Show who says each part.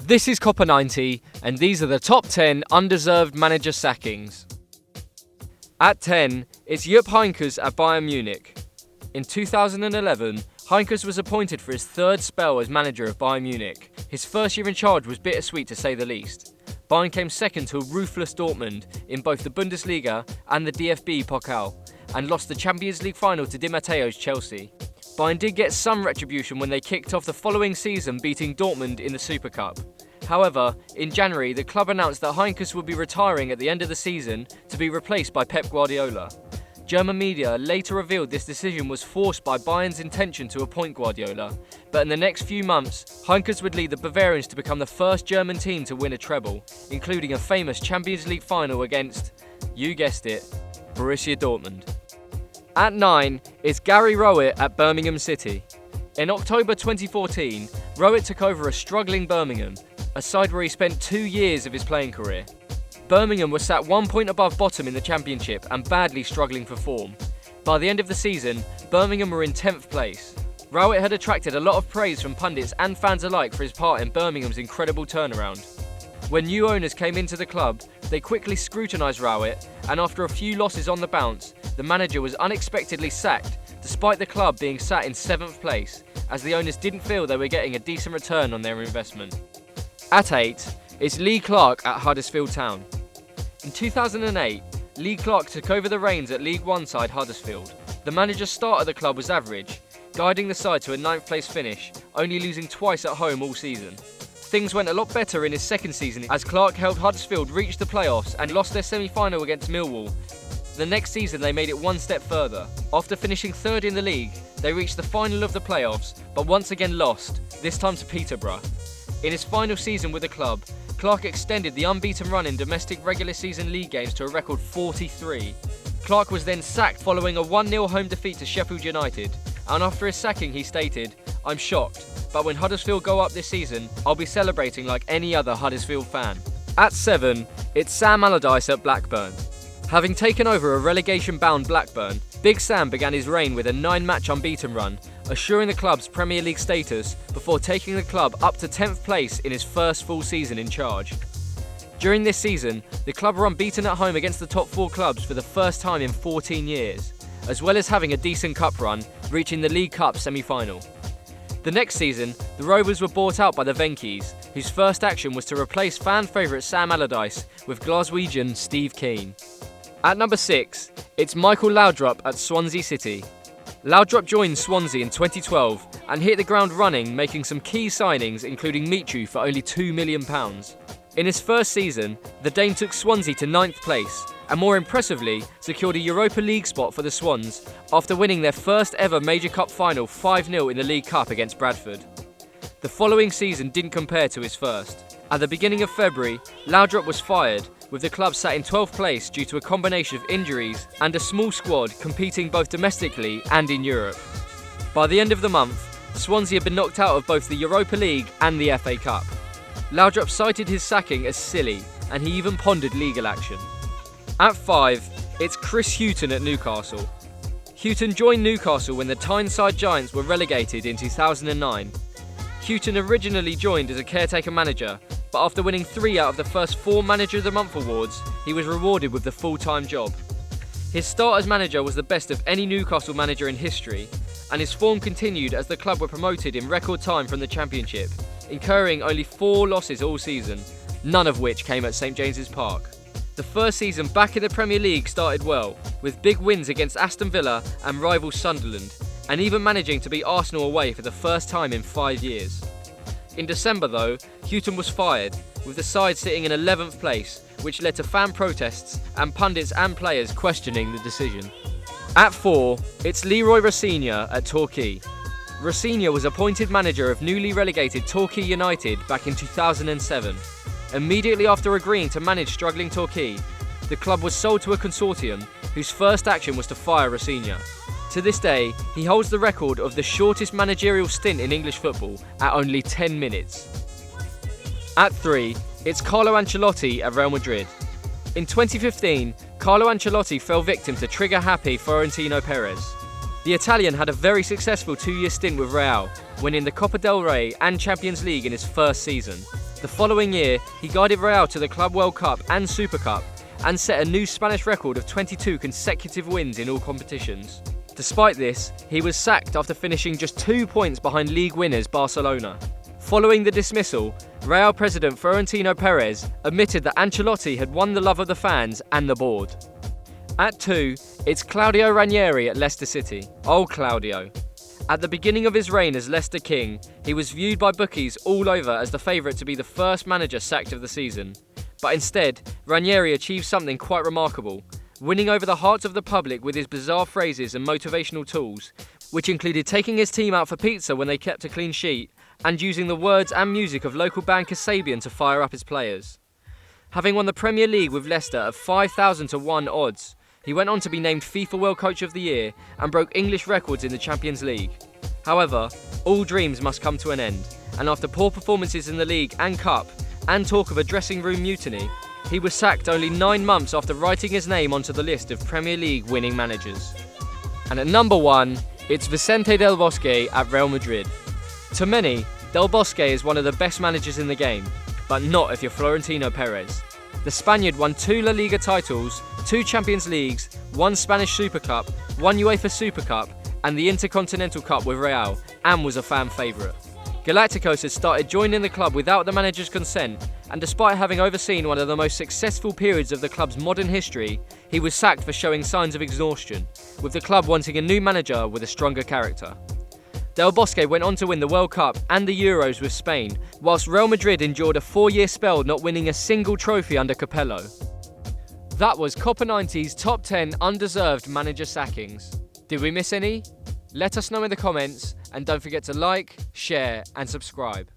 Speaker 1: This is Copper 90, and these are the top 10 undeserved manager sackings. At 10, it's Jupp Heynckes at Bayern Munich. In 2011, Heynckes was appointed for his third spell as manager of Bayern Munich. His first year in charge was bittersweet to say the least. Bayern came second to a ruthless Dortmund in both the Bundesliga and the DFB Pokal, and lost the Champions League final to Di Matteo's Chelsea. Bayern did get some retribution when they kicked off the following season, beating Dortmund in the Super Cup. However, in January, the club announced that Heynckes would be retiring at the end of the season to be replaced by Pep Guardiola. German media later revealed this decision was forced by Bayern's intention to appoint Guardiola, but in the next few months, Heynckes would lead the Bavarians to become the first German team to win a treble, including a famous Champions League final against, you guessed it, Borussia Dortmund. At 9 is Gary Rowett at Birmingham City. In October 2014, Rowett took over a struggling Birmingham, a side where he spent 2 years of his playing career. Birmingham was sat 1 point above bottom in the Championship and badly struggling for form. By the end of the season, Birmingham were in 10th place. Rowett had attracted a lot of praise from pundits and fans alike for his part in Birmingham's incredible turnaround. When new owners came into the club, they quickly scrutinised Rowett, and after a few losses on the bounce, the manager was unexpectedly sacked, despite the club being sat in 7th place, as the owners didn't feel they were getting a decent return on their investment. At 8, it's Lee Clark at Huddersfield Town. In 2008, Lee Clark took over the reins at League One side Huddersfield. The manager's start at the club was average, guiding the side to a 9th place finish, only losing twice at home all season. Things went a lot better in his second season as Clark helped Huddersfield reach the playoffs and lost their semi-final against Millwall. The next season they made it one step further. After finishing 3rd in the league, they reached the final of the playoffs, but once again lost, this time to Peterborough. In his final season with the club, Clark extended the unbeaten run in domestic regular season league games to a record 43. Clark was then sacked following a 1-0 home defeat to Sheffield United, and after his sacking he stated, "I'm shocked, but when Huddersfield go up this season, I'll be celebrating like any other Huddersfield fan." At 7, it's Sam Allardyce at Blackburn. Having taken over a relegation-bound Blackburn, Big Sam began his reign with a 9-match unbeaten run, assuring the club's Premier League status before taking the club up to 10th place in his first full season in charge. During this season, the club were unbeaten at home against the top 4 clubs for the first time in 14 years, as well as having a decent cup run, reaching the League Cup semi-final. The next season, the Rovers were bought out by the Heynckes, whose first action was to replace fan favourite Sam Allardyce with Glaswegian Steve Keane. At number 6, it's Michael Laudrup at Swansea City. Laudrup joined Swansea in 2012 and hit the ground running, making some key signings including Michu for only £2 million. In his first season, the Dane took Swansea to 9th place and more impressively secured a Europa League spot for the Swans after winning their first ever major cup final 5-0 in the League Cup against Bradford. The following season didn't compare to his first. At the beginning of February, Laudrup was fired, with the club sat in 12th place due to a combination of injuries and a small squad competing both domestically and in Europe. By the end of the month, Swansea had been knocked out of both the Europa League and the FA Cup. Laudrup cited his sacking as silly, and he even pondered legal action. At 5, it's Chris Hughton at Newcastle. Hughton joined Newcastle when the Tyneside Giants were relegated in 2009. Hughton originally joined as a caretaker manager, but after winning 3 out of the first 4 Manager of the Month awards, he was rewarded with the full-time job. His start as manager was the best of any Newcastle manager in history, and his form continued as the club were promoted in record time from the Championship, incurring only 4 losses all season, none of which came at St James's Park. The first season back in the Premier League started well, with big wins against Aston Villa and rival Sunderland, and even managing to beat Arsenal away for the first time in 5 years. In December though, Hughton was fired, with the side sitting in 11th place, which led to fan protests and pundits and players questioning the decision. At 4, it's Leroy Rossignol at Torquay. Rossignol was appointed manager of newly relegated Torquay United back in 2007. Immediately after agreeing to manage struggling Torquay, the club was sold to a consortium whose first action was to fire Rossignol. To this day, he holds the record of the shortest managerial stint in English football at only 10 minutes. At 3, it's Carlo Ancelotti at Real Madrid. In 2015, Carlo Ancelotti fell victim to trigger-happy Florentino Perez. The Italian had a very successful 2-year stint with Real, winning the Copa del Rey and Champions League in his first season. The following year, he guided Real to the Club World Cup and Super Cup, and set a new Spanish record of 22 consecutive wins in all competitions. Despite this, he was sacked after finishing just 2 points behind league winners Barcelona. Following the dismissal, Real president Florentino Perez admitted that Ancelotti had won the love of the fans and the board. At 2, it's Claudio Ranieri at Leicester City. Old Claudio. At the beginning of his reign as Leicester King, he was viewed by bookies all over as the favourite to be the first manager sacked of the season. But instead, Ranieri achieved something quite remarkable, winning over the hearts of the public with his bizarre phrases and motivational tools, which included taking his team out for pizza when they kept a clean sheet, and using the words and music of local band Kasabian to fire up his players. Having won the Premier League with Leicester at 5,000 to 1 odds, he went on to be named FIFA World Coach of the Year and broke English records in the Champions League. However, all dreams must come to an end, and after poor performances in the league and cup, and talk of a dressing room mutiny, he was sacked only 9 months after writing his name onto the list of Premier League winning managers. And at number 1, it's Vicente del Bosque at Real Madrid. To many, Del Bosque is one of the best managers in the game, but not if you're Florentino Perez. The Spaniard won 2 La Liga titles, 2 Champions Leagues, 1 Spanish Super Cup, 1 UEFA Super Cup, and the Intercontinental Cup with Real, and was a fan favourite. Galacticos had started joining the club without the manager's consent, and despite having overseen one of the most successful periods of the club's modern history, he was sacked for showing signs of exhaustion, with the club wanting a new manager with a stronger character. Del Bosque went on to win the World Cup and the Euros with Spain, whilst Real Madrid endured a 4-year spell not winning a single trophy under Capello. That was Copper 90's Top 10 Undeserved Manager Sackings. Did we miss any? Let us know in the comments, and don't forget to like, share and subscribe.